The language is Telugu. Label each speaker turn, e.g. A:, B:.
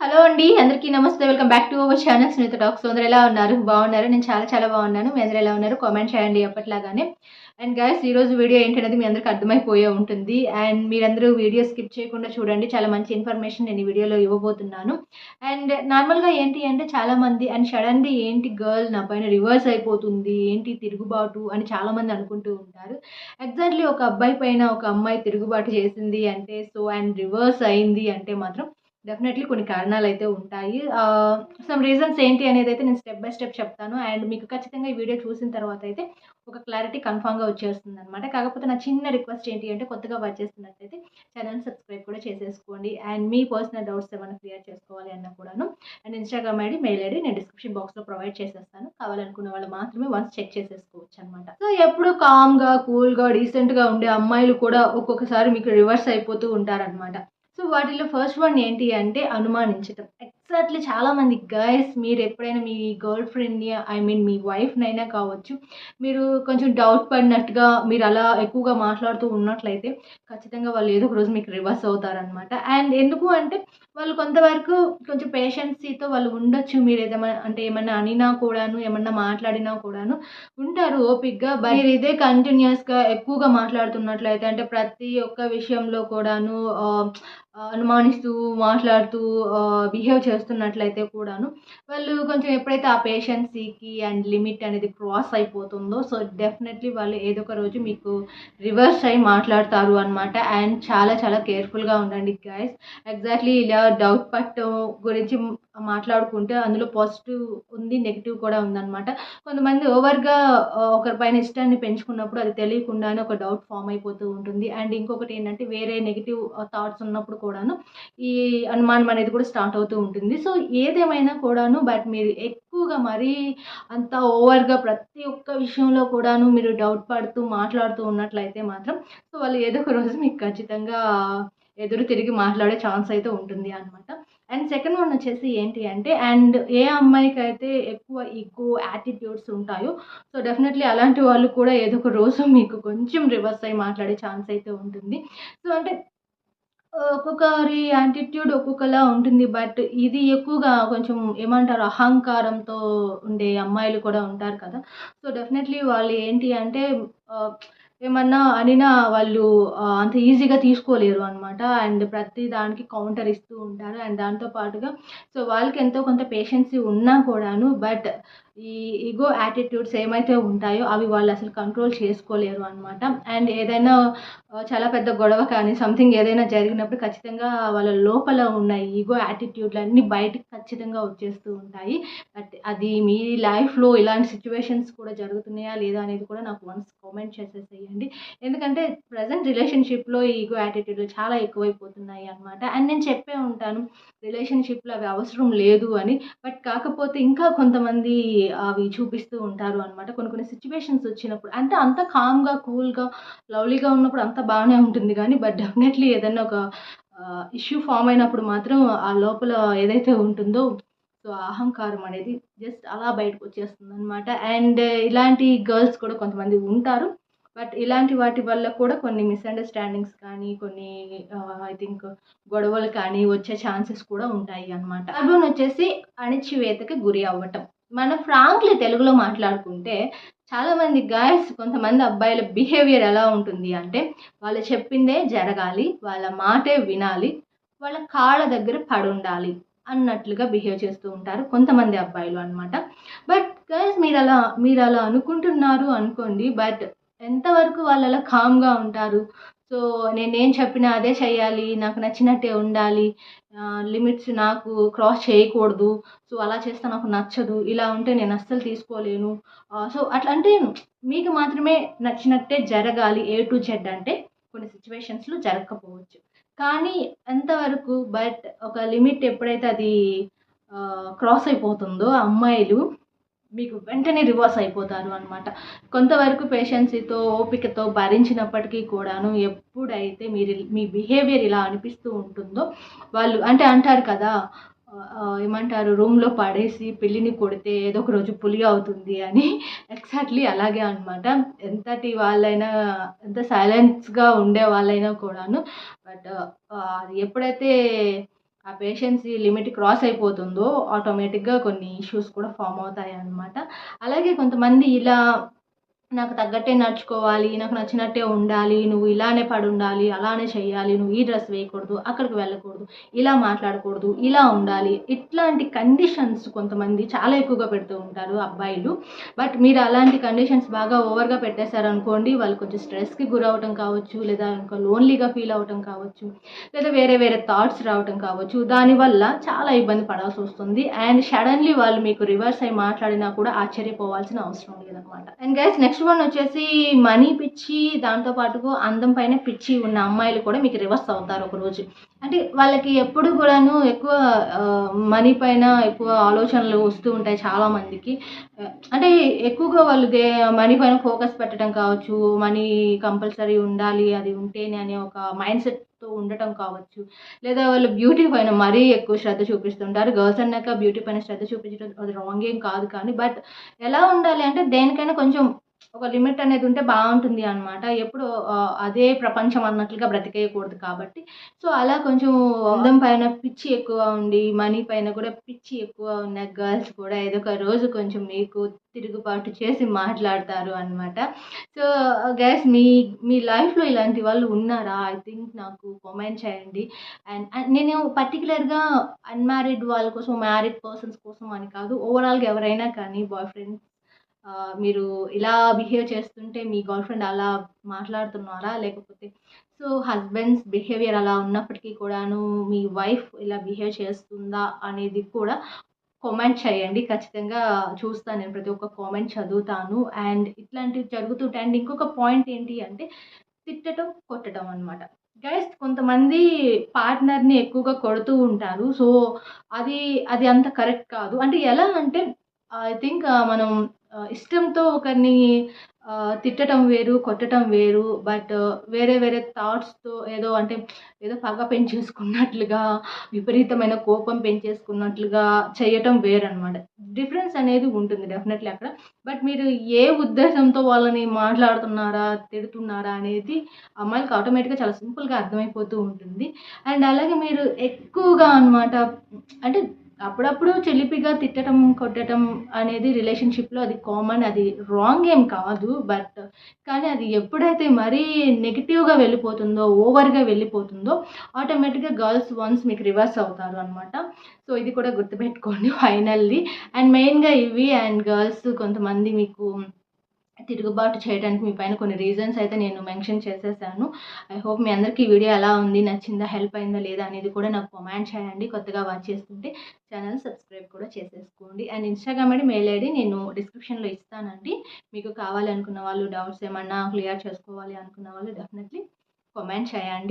A: హలో అండి. అందరికీ నమస్తే. Welcome back to our channel Sunitha talks. అందరూ ఎలా ఉన్నారు? బాగున్నారు. నేను చాలా చాలా బాగున్నాను. మీ అందరూ ఎలా ఉన్నారు? కామెంట్ చేయండి ఎప్పటిలాగానే. అండ్ గైస్, ఈరోజు వీడియో ఏంటనేది మీ అందరికి అర్థమైపోయే ఉంటుంది. అండ్ మీరందరూ వీడియో స్కిప్ చేయకుండా చూడండి. చాలా మంచి ఇన్ఫర్మేషన్ నేను ఈ వీడియోలో ఇవ్వబోతున్నాను. అండ్ నార్మల్గా ఏంటి అంటే చాలామంది అండ్ సడన్లీ ఏంటి గర్ల్ నా పైన రివర్స్ అయిపోతుంది, ఏంటి తిరుగుబాటు అని చాలామంది అనుకుంటూ ఉంటారు. ఎగ్జాక్ట్లీ ఒక అబ్బాయి పైన ఒక అమ్మాయి తిరుగుబాటు చేసింది అంటే అండ్ రివర్స్ అయింది అంటే మాత్రం డెఫినెట్లీ కొన్ని కారణాలైతే ఉంటాయి. సమ్ రీజన్స్ ఏంటి అనేదైతే నేను స్టెప్ బై స్టెప్ చెప్తాను. అండ్ మీకు ఖచ్చితంగా ఈ వీడియో చూసిన తర్వాత అయితే ఒక క్లారిటీ కన్ఫర్మ్‌గా వచ్చేస్తుందనమాట. కాకపోతే నా చిన్న రిక్వెస్ట్ ఏంటి అంటే కొత్తగా వాచ్ చేస్తున్నట్టయితే ఛానెల్‌ని సబ్స్క్రైబ్ కూడా చేసేసుకోండి. అండ్ మీ పర్సనల్ డౌట్స్ ఏమైనా క్లియర్ చేసుకోవాలి అన్నా కూడాను and Instagram ID, mail ID నేను డిస్క్రిప్షన్ బాక్స్‌లో ప్రొవైడ్ చేసేస్తాను. కావాలనుకున్న వాళ్ళు మాత్రమే వన్స్ చెక్ చేసేసుకోవచ్చనమాట. సో ఎప్పుడు కామ్‌గా, కూల్‌గా, డీసెంట్‌గా ఉండే అమ్మాయిలు కూడా ఒక్కొక్కసారి మీకు రివర్స్ అయిపోతూ ఉంటారనమాట. సో వాటిలో ఫస్ట్ వన్ ఏంటి అంటే అనుమానించటం. ఎగ్జాక్ట్‌లీ చాలామంది గైస్ మీరు ఎప్పుడైనా మీ గర్ల్ ఫ్రెండ్‌ని మీ వైఫ్‌నైనా కావచ్చు, మీరు కొంచెం డౌట్ పడినట్టుగా మీరు అలా ఎక్కువగా మాట్లాడుతూ ఉన్నట్లయితే ఖచ్చితంగా వాళ్ళు ఏదో ఒక రోజు మీకు రివర్స్ అవుతారనమాట. అండ్ ఎందుకు అంటే వాళ్ళు కొంతవరకు కొంచెం పేషెన్సీతో వాళ్ళు ఉండొచ్చు. మీరు ఏమన్నా అనినా కూడాను, ఏమన్నా మాట్లాడినా కూడాను ఉంటారు ఓపికగా. బట్ మీరు ఇదే కంటిన్యూయస్‌గా ఎక్కువగా మాట్లాడుతున్నట్లయితే అంటే ప్రతి ఒక్క విషయంలో కూడాను అనుమానిస్తూ, మాట్లాడుతూ బిహేవ్ చేస్తున్నట్లయితే కూడాను, వాళ్ళు కొంచెం ఎప్పుడైతే ఆ పేషెన్సీకి అండ్ లిమిట్ అనేది క్రాస్ అయిపోతుందో, సో డెఫినెట్‌లీ వాళ్ళు ఏదో ఒక రోజు మీకు రివర్స్ అయ్యి మాట్లాడతారు అనమాట. అండ్ చాలా చాలా కేర్‌ఫుల్‌గా ఉండండి గైస్. ఎగ్జాక్ట్‌లీ ఇలా డౌట్ పడటం గురించి మాట్లాడుకుంటే అందులో పాజిటివ్ ఉంది, నెగెటివ్ కూడా ఉందనమాట. కొంతమంది ఓవర్‌గా ఒకరి పైన ఇష్టాన్ని పెంచుకున్నప్పుడు అది తెలియకుండానే ఒక డౌట్ ఫార్మ్ అయిపోతూ ఉంటుంది. అండ్ ఇంకొకటి ఏంటంటే వేరే నెగెటివ్ థాట్స్ ఉన్నప్పుడు కూడాను ఈ అనుమానం అనేది కూడా స్టార్ట్ అవుతూ ఉంటుంది. సో ఏదేమైనా కూడాను బట్ మీరు ఎక్కువగా మరీ అంత ఓవర్‌గా ప్రతి ఒక్క విషయంలో కూడాను మీరు డౌట్ పడుతూ మాట్లాడుతూ ఉన్నట్లయితే మాత్రం సో వాళ్ళు ఏదో ఒక రోజు మీకు ఖచ్చితంగా ఎదురు తిరిగి మాట్లాడే ఛాన్స్ అయితే ఉంటుంది అనమాట. అండ్ సెకండ్ వన్ వచ్చేసి ఏంటి అంటే అండ్ ఏ అమ్మాయికైతే ఎక్కువ ఈగో, యాటిట్యూడ్స్ ఉంటాయో సో డెఫినెట్‌లీ అలాంటి వాళ్ళు కూడా ఏదో ఒక రోజు మీకు కొంచెం రివర్స్ అయ్యి మాట్లాడే ఛాన్స్ అయితే ఉంటుంది. సో అంటే ఒక్కొక్కరి యాటిట్యూడ్ ఒక్కొక్కలా ఉంటుంది. బట్ ఇది ఎక్కువగా కొంచెం ఏమంటారు అహంకారంతో ఉండే అమ్మాయిలు కూడా ఉంటారు కదా! సో డెఫినెట్‌లీ వాళ్ళు ఏంటి అంటే ఆహ్, ఏమన్నా అనినా వాళ్ళు అంత ఈజీగా తీసుకోలేరు అనమాట. అండ్ ప్రతి దానికి కౌంటర్ ఇస్తూ ఉంటారు. అండ్ దాంతో పాటుగా సో వాళ్ళకి ఎంతో కొంత పేషెన్సీ ఉన్నా కూడాను బట్ ఈ ఇగో యాటిట్యూడ్స్ ఏమైతే ఉంటాయో అవి వాళ్ళు అసలు కంట్రోల్ చేసుకోలేరు అనమాట. అండ్ ఏదైనా చాలా పెద్ద గొడవ కానీ సంథింగ్ ఏదైనా జరిగినప్పుడు ఖచ్చితంగా వాళ్ళ లోపల ఉన్న ఈగో యాటిట్యూడ్‌లన్నీ బయటికి ఖచ్చితంగా వచ్చేస్తూ ఉంటాయి. బట్ అది మీ లైఫ్‌లో ఇలాంటి సిట్యుయేషన్స్ కూడా జరుగుతున్నాయా లేదా అనేది కూడా నాకు వన్స్ కామెంట్ చేసేసేయండి. ఎందుకంటే ప్రెజెంట్ రిలేషన్‌షిప్‌లో ఈ ఈగో యాటిట్యూడ్‌లు చాలా ఎక్కువైపోతున్నాయి అనమాట. అండ్ నేను చెప్పే ఉంటాను రిలేషన్‌షిప్‌లో అవి అవసరం లేదు అని. బట్ కాకపోతే ఇంకా కొంతమంది అవి చూపిస్తూ ఉంటారు అనమాట. కొన్ని కొన్ని సిట్యుయేషన్స్ వచ్చినప్పుడు అంటే అంత కామ్‌గా, కూల్‌గా లవ్లీగా ఉన్నప్పుడు అంతా బాగానే ఉంటుంది కానీ బట్ డెఫినెట్లీ ఏదైనా ఒక ఇష్యూ ఫామ్ అయినప్పుడు మాత్రం ఆ లోపల ఏదైతే ఉంటుందో సో ఆ అహంకారం అనేది జస్ట్ అలా బయటకు వచ్చేస్తుంది అనమాట. అండ్ ఇలాంటి గర్ల్స్ కూడా కొంతమంది ఉంటారు. బట్ ఇలాంటి వాటి వల్ల కూడా కొన్ని మిస్అండర్స్టాండింగ్స్ కానీ కొన్ని ఐ థింక్ గొడవలు కానీ వచ్చే ఛాన్సెస్ కూడా ఉంటాయి అనమాట. థర్డ్ వన్ వచ్చేసి అణిచివేతకి గురి అవ్వటం. మనం ఫ్రాంక్లీ తెలుగులో మాట్లాడుకుంటే చాలామంది గాయ్స్ కొంతమంది అబ్బాయిల బిహేవియర్ ఎలా ఉంటుంది అంటే వాళ్ళు చెప్పిందే జరగాలి, వాళ్ళ మాటే వినాలి, వాళ్ళ కాళ్ళ దగ్గర పడుండాలి అన్నట్లుగా బిహేవ్ చేస్తూ ఉంటారు కొంతమంది అబ్బాయిలు అనమాట. బట్ గైస్ మీరు అలా అనుకుంటున్నారు అనుకోండి. బట్ ఎంతవరకు వాళ్ళు అలా కామ్గా ఉంటారు. సో నేనేం చెప్పినా అదే చేయాలి, నాకు నచ్చినట్టే ఉండాలి, లిమిట్స్ నాకు క్రాస్ చేయకూడదు, సో అలా చేస్తే నాకు నచ్చదు, ఇలా ఉంటే నేను అస్సలు తీసుకోలేను. సో అట్లా అంటే మీకు మాత్రమే నచ్చినట్టే జరగాలి ఏ టు జెడ్ అంటే కొన్ని సిచ్యువేషన్స్‌లో జరగకపోవచ్చు. కానీ ఎంతవరకు బట్ ఒక లిమిట్ ఎప్పుడైతే అది క్రాస్ అయిపోతుందో అమ్మాయిలు మీకు వెంటనే రివర్స్ అయిపోతారు అనమాట. కొంతవరకు పేషెన్సీతో, ఓపికతో భరించినప్పటికీ కూడాను ఎప్పుడైతే మీ బిహేవియర్ ఇలా అనిపిస్తూ ఉంటుందో వాళ్ళు అంటే అంటారు కదా! ఏమంటారు రూమ్‌లో పడేసి పిల్లిని కొడితే ఏదో ఒక రోజు పులి అవుతుంది అని. ఎగ్జాక్ట్‌లీ అలాగే అనమాట. ఎంతటి వాళ్ళైనా ఎంత సైలెన్స్‌గా ఉండే వాళ్ళైనా కూడాను బట్ అది ఎప్పుడైతే ఆ పేషెన్సీ లిమిట్ క్రాస్ అయిపోతుందో ఆటోమేటిక్గా కొన్ని ఇష్యూస్ కూడా ఫామ్ అవుతాయి అన్నమాట. అలాగే కొంతమంది ఇలా నాకు తగ్గట్టే నడుచుకోవాలి, నాకు నచ్చినట్టే ఉండాలి, నువ్వు ఇలానే పడుండాలి, అలానే చెయ్యాలి, నువ్వు ఈ డ్రెస్ వేయకూడదు, అక్కడికి వెళ్ళకూడదు, ఇలా మాట్లాడకూడదు, ఇలా ఉండాలి, ఇట్లాంటి కండిషన్స్ కొంతమంది చాలా ఎక్కువగా పెడుతూ ఉంటారు అబ్బాయిలు. బట్ మీరు అలాంటి కండిషన్స్ బాగా ఓవర్గా పెట్టేశారనుకోండి, వాళ్ళు కొంచెం స్ట్రెస్కి గురవటం కావచ్చు, లేదా ఇంకా లోన్లీగా ఫీల్ అవ్వటం కావచ్చు, లేదా వేరే వేరే థాట్స్ రావటం కావచ్చు. దానివల్ల చాలా ఇబ్బంది పడాల్సి వస్తుంది. అండ్ సడన్లీ వాళ్ళు మీకు రివర్స్ అయి మాట్లాడినా కూడా ఆశ్చర్యపోవాల్సిన అవసరం లేదనమాట. అండ్ గైస్ నెక్స్ట్ వన్ వచ్చేసి మనీ పిచ్చి, దాంతో పాటుగా అందం పైన పిచ్చి ఉన్న అమ్మాయిలు కూడా మీకు రివర్స్ అవుతారు ఒకరోజు. అంటే వాళ్ళకి ఎప్పుడు కూడాను ఎక్కువ మనీ పైన ఎక్కువ ఆలోచనలు వస్తూ ఉంటాయి చాలామందికి. అంటే ఎక్కువగా వాళ్ళు మనీ పైన ఫోకస్ పెట్టడం కావచ్చు, మనీ కంపల్సరీ ఉండాలి, అది ఉంటేనే అనే ఒక మైండ్ సెట్తో ఉండటం కావచ్చు, లేదా వాళ్ళు బ్యూటీ పైన మరీ ఎక్కువ శ్రద్ధ చూపిస్తుంటారు. గర్ల్స్ అన్నాక బ్యూటీ పైన శ్రద్ధ చూపించడం అది రాంగ్ ఏం కాదు, కానీ బట్ ఎలా ఉండాలి అంటే దేనికైనా కొంచెం ఒక లిమిట్ అనేది ఉంటే బాగుంటుంది అనమాట. ఎప్పుడు అదే ప్రపంచం అన్నట్లుగా బ్రతికేయకూడదు కాబట్టి. సో అలా కొంచెం అందం పైన పిచ్చి ఎక్కువ ఉండి, మనీ పైన కూడా పిచ్చి ఎక్కువ ఉన్న గర్ల్స్ కూడా ఏదో ఒక రోజు కొంచెం మీకు తిరుగుబాటు చేసి మాట్లాడతారు అనమాట. సో గైస్ మీ మీ లైఫ్లో ఇలాంటి వాళ్ళు ఉన్నారా? ఐ థింక్ నాకు కామెంట్ చేయండి. అండ్ నేను పర్టికులర్గా అన్మ్యారీడ్ వాళ్ళ కోసం, మ్యారీడ్ పర్సన్స్ కోసం అని కాదు, ఓవరాల్గా ఎవరైనా కానీ బాయ్ ఫ్రెండ్ మీరు ఇలా బిహేవ్ చేస్తుంటే మీ గర్ల్ ఫ్రెండ్ అలా మాట్లాడుతున్నారా? లేకపోతే సో హస్బెండ్స్ బిహేవియర్ అలా ఉన్నప్పటికీ కూడాను మీ వైఫ్ ఇలా బిహేవ్ చేస్తుందా అనేది కూడా కామెంట్ చేయండి. ఖచ్చితంగా చూస్తాను, నేను ప్రతి ఒక్క కామెంట్ చదువుతాను. అండ్ ఇట్లాంటివి జరుగుతుంటాయి. అండ్ ఇంకొక పాయింట్ ఏంటి అంటే తిట్టటం, కొట్టడం అనమాట. గైస్ కొంతమంది పార్ట్నర్‌ని ఎక్కువగా కొడుతూ ఉంటారు. సో అది అది అంత కరెక్ట్ కాదు. అంటే ఎలా అంటే ఐ థింక్ మనం ఇష్టంతో ఒకరిని తిట్టటం వేరు, కొట్టటం వేరు. బట్ వేరే వేరే థాట్స్‌తో ఏదో అంటే ఏదో పగ పెంచేసుకున్నట్లుగా, విపరీతమైన కోపం పెంచేసుకున్నట్లుగా చేయటం వేరనమాట. డిఫరెన్స్ అనేది ఉంటుంది డెఫినెట్‌లీ అక్కడ. బట్ మీరు ఏ ఉద్దేశంతో వాళ్ళని మాట్లాడుతున్నారా, తిడుతున్నారా అనేది అమ్మాయిలకి ఆటోమేటిక్‌గా చాలా సింపుల్‌గా అర్థమైపోతూ ఉంటుంది. అండ్ అలాగే మీరు ఎక్కువగా అనమాట అంటే అప్పుడప్పుడు చిలిపిగా తిట్టటం, కొట్టటం అనేది రిలేషన్‌షిప్‌లో అది కామన్. అది రాంగ్ ఏం కాదు. బట్ కానీ అది ఎప్పుడైతే మరీ నెగెటివ్‌గా వెళ్ళిపోతుందో, ఓవర్‌గా వెళ్ళిపోతుందో ఆటోమేటిక్‌గా గర్ల్స్ వన్స్ మీకు రివర్స్ అవుతారు అనమాట. సో ఇది కూడా గుర్తుపెట్టుకోండి ఫైనల్లీ. అండ్ మెయిన్‌గా ఇవి. అండ్ గర్ల్స్ కొంతమంది మీకు తిరుగుబాటు చేయడానికి మీ పైన కొన్ని రీజన్స్ అయితే నేను మెన్షన్ చేసేసాను. ఐ హోప్ మీ అందరికీ ఈ వీడియో ఎలా ఉంది, నచ్చిందా, హెల్ప్ అయిందా లేదా అనేది కూడా నాకు కామెంట్ చేయండి. కొత్తగా వాచ్ చేస్తుంటే ఛానల్ సబ్స్క్రైబ్ కూడా చేసేసుకోండి. And Instagram ID, mail ID నేను డిస్క్రిప్షన్‌లో ఇస్తానండి. మీకు కావాలి అనుకున్న వాళ్ళు, డౌట్స్ ఏమన్నా క్లియర్ చేసుకోవాలి అనుకున్న వాళ్ళు డెఫినెట్లీ కామెంట్ చేయండి.